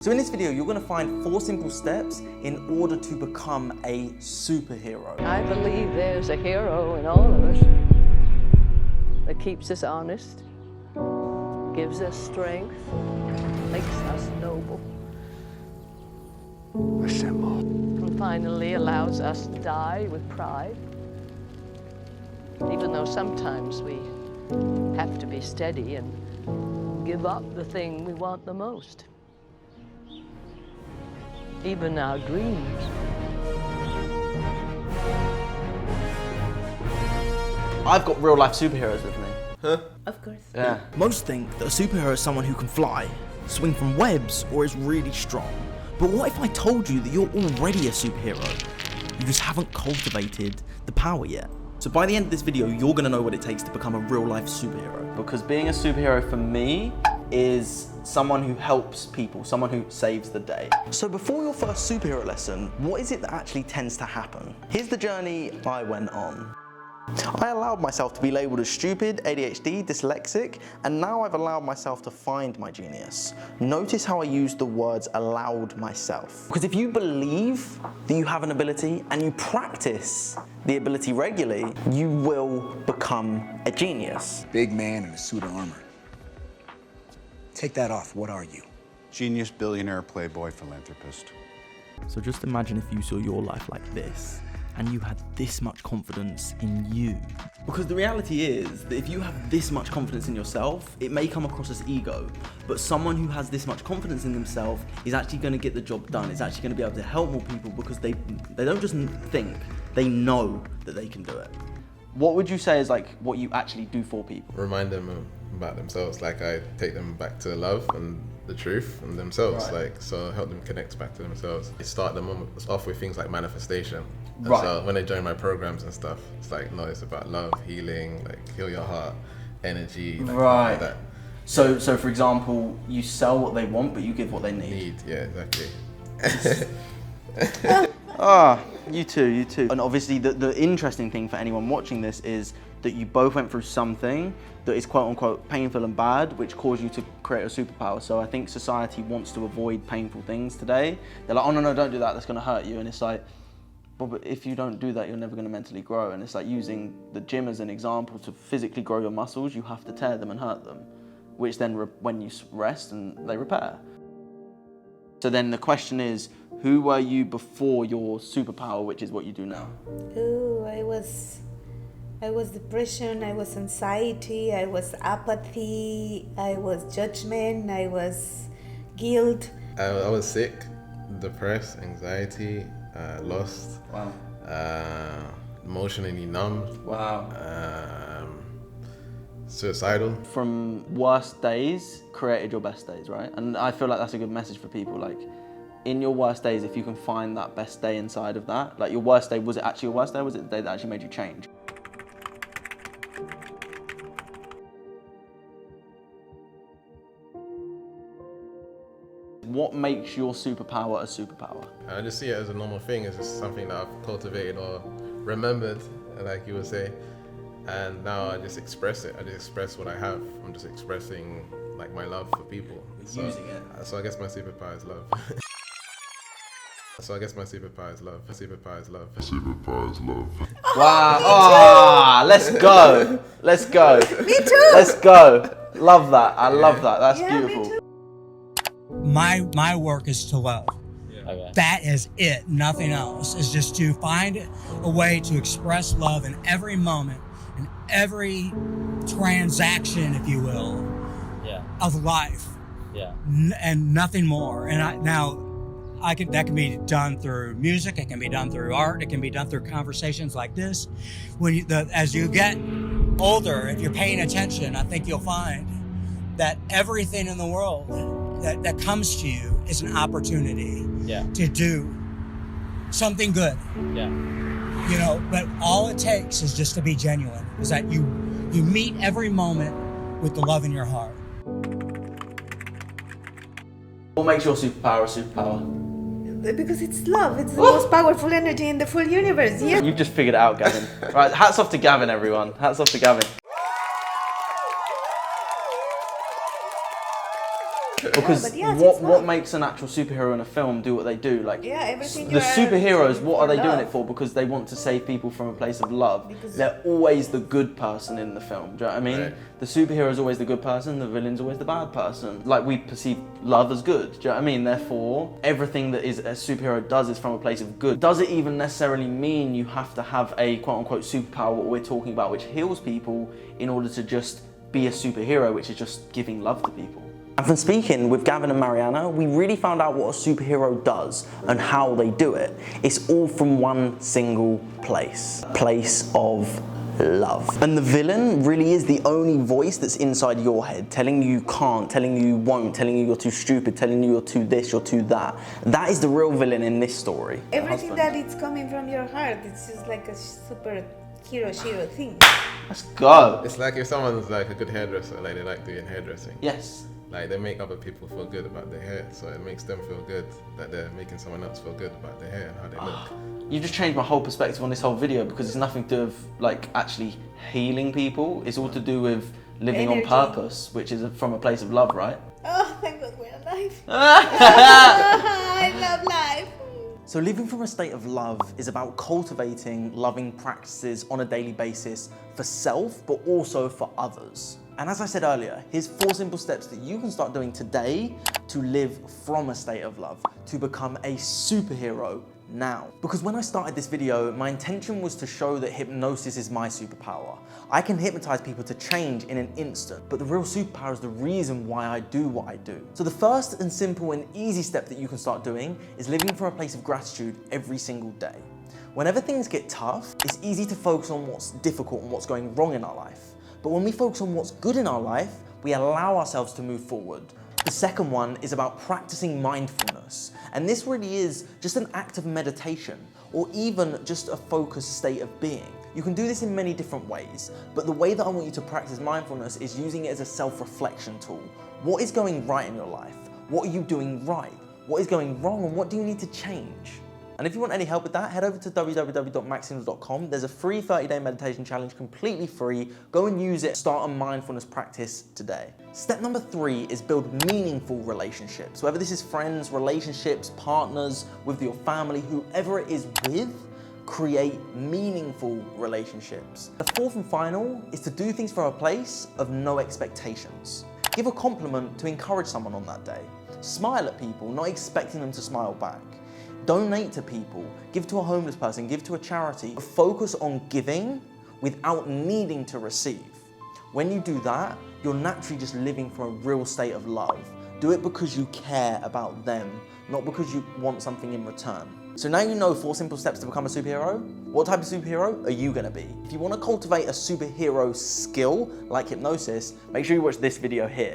So in this video, you're going to find 4 simple steps in order to become a superhero. I believe there's a hero in all of us that keeps us honest, gives us strength, makes us noble, and finally allows us to die with pride, even though sometimes we have to be steady and give up the thing we want the most. Even our dreams. I've got real life superheroes with me. Huh? Of course. Yeah. Most think that a superhero is someone who can fly, swing from webs, or is really strong. But what if I told you that you're already a superhero? You just haven't cultivated the power yet. So by the end of this video, you're gonna know what it takes to become a real life superhero. Because being a superhero for me is someone who helps people, someone who saves the day. So before your first superhero lesson, what is it that actually tends to happen? Here's the journey I went on. I allowed myself to be labelled as stupid, ADHD, dyslexic, and now I've allowed myself to find my genius. Notice how I use the words allowed myself. Because if you believe that you have an ability and you practice the ability regularly, you will become a genius. Big man in a suit of armor. Take that off, what are you? Genius, billionaire, playboy, philanthropist. So just imagine if you saw your life like this, and you had this much confidence in you. Because the reality is that if you have this much confidence in yourself, it may come across as ego, but someone who has this much confidence in themselves is actually going to get the job done. It's actually going to be able to help more people because they don't just think, they know that they can do it. What would you say is like what you actually do for people? Remind them about themselves. Like I take them back to love and the truth and themselves. Right. Like so help them connect back to themselves. I start them off with things like manifestation. And Right. so when they join my programs and stuff, it's like no, it's about love, healing, like heal your heart, energy, like, Right. like that. So for example, you sell what they want, but you give what they need. Yeah, exactly. You too. And obviously the interesting thing for anyone watching this is that you both went through something that is quote unquote painful and bad, which caused you to create a superpower. So I think society wants to avoid painful things today. They're like, oh no, don't do that, that's gonna hurt you. And it's like, well, but if you don't do that, you're never gonna mentally grow. And it's like using the gym as an example to physically grow your muscles, you have to tear them and hurt them, which then when you rest and they repair. So then the question is, who were you before your superpower, which is what you do now? Oh, I was depression, I was anxiety, I was apathy, I was judgment, I was guilt. I was sick, depressed, anxiety, lost. Wow. Emotionally numb. Wow. Suicidal. From worst days, created your best days, right? And I feel like that's a good message for people. Like, in your worst days, if you can find that best day inside of that, like your worst day, was it actually your worst day, or was it the day that actually made you change? What makes your superpower a superpower? I just see it as a normal thing. It's just something that I've cultivated or remembered, like you would say. And now I just express it. I just express what I have. I'm just expressing like my love for people. Using it. So I guess my superpower is love. So I guess my superpower is love. Superpower is love. Superpower is love. Wow. Let's go. Let's go. Me too. Let's go. Love that. I love that. That's beautiful. Me too. My work is to love. Okay. That is it, nothing else. Is just to find a way to express love in every moment, in every transaction, if you will, Yeah. of life, Yeah. and nothing more. And that can be done through music, it can be done through art, it can be done through conversations like this. As you get older, if you're paying attention, I think you'll find that everything in the world that comes to you is an opportunity to do something good. Yeah. You know, but all it takes is just to be genuine, is that you meet every moment with the love in your heart. What makes your superpower a superpower? Because it's love, it's the most powerful energy in the full universe, yeah. You've just figured it out, Gavin. Right, hats off to Gavin, everyone. Hats off to Gavin. Because but yes, it's what love. makes an actual superhero in a film do what they do? Like, Yeah, everything the you are superheroes, doing what for are they doing love. it for? Because they want to save people from a place of love. Because- They're always the good person in the film. Do you know what I mean? Right. The superhero is always the good person, the villain's always the bad person. Like, we perceive love as good. Do you know what I mean? Therefore, everything that is a superhero does is from a place of good. Does it even necessarily mean you have to have a quote-unquote superpower, what we're talking about, which heals people, in order to just be a superhero, which is just giving love to people? And from speaking with Gavin and Mariana, we really found out what a superhero does and how they do it. It's all from one single place, a place of love. And the villain really is the only voice that's inside your head, telling you can't, telling you won't, telling you you're too stupid, telling you you're too this, you're too that. That is the real villain in this story. Everything that it's coming from your heart, it's just like a super hero thing. Let's go. It's like if someone's like a good hairdresser, like they like doing hairdressing. Yes. Like they make other people feel good about their hair, so it makes them feel good that they're making someone else feel good about their hair and how they look. You just changed my whole perspective on this whole video, because it's nothing to do with like actually healing people. It's all to do with living Energy. on purpose, which is from a place of love, right? Oh, thank God we're alive. I love life. So living from a state of love is about cultivating loving practices on a daily basis for self, but also for others. And as I said earlier, here's 4 simple steps that you can start doing today to live from a state of love, to become a superhero now. Because when I started this video, my intention was to show that hypnosis is my superpower. I can hypnotize people to change in an instant, but the real superpower is the reason why I do what I do. So the first and simple and easy step that you can start doing is living from a place of gratitude every single day. Whenever things get tough, it's easy to focus on what's difficult and what's going wrong in our life. But when we focus on what's good in our life, we allow ourselves to move forward. The second one is about practicing mindfulness. And this really is just an act of meditation, or even just a focused state of being. You can do this in many different ways, but the way that I want you to practice mindfulness is using it as a self-reflection tool. What is going right in your life? What are you doing right? What is going wrong, and what do you need to change? And if you want any help with that, head over to www.maxhindle.com. There's a free 30-day meditation challenge, completely free. Go and use it. Start a mindfulness practice today. Step number 3 is build meaningful relationships. Whether this is friends, relationships, partners, with your family, whoever it is with, create meaningful relationships. The 4th and final is to do things from a place of no expectations. Give a compliment to encourage someone on that day. Smile at people, not expecting them to smile back. Donate to people, give to a homeless person, give to a charity. Focus on giving without needing to receive. When you do that, you're naturally just living from a real state of love. Do it because you care about them, not because you want something in return. So now you know 4 simple steps to become a superhero. What type of superhero are you gonna be? If you wanna cultivate a superhero skill like hypnosis, make sure you watch this video here.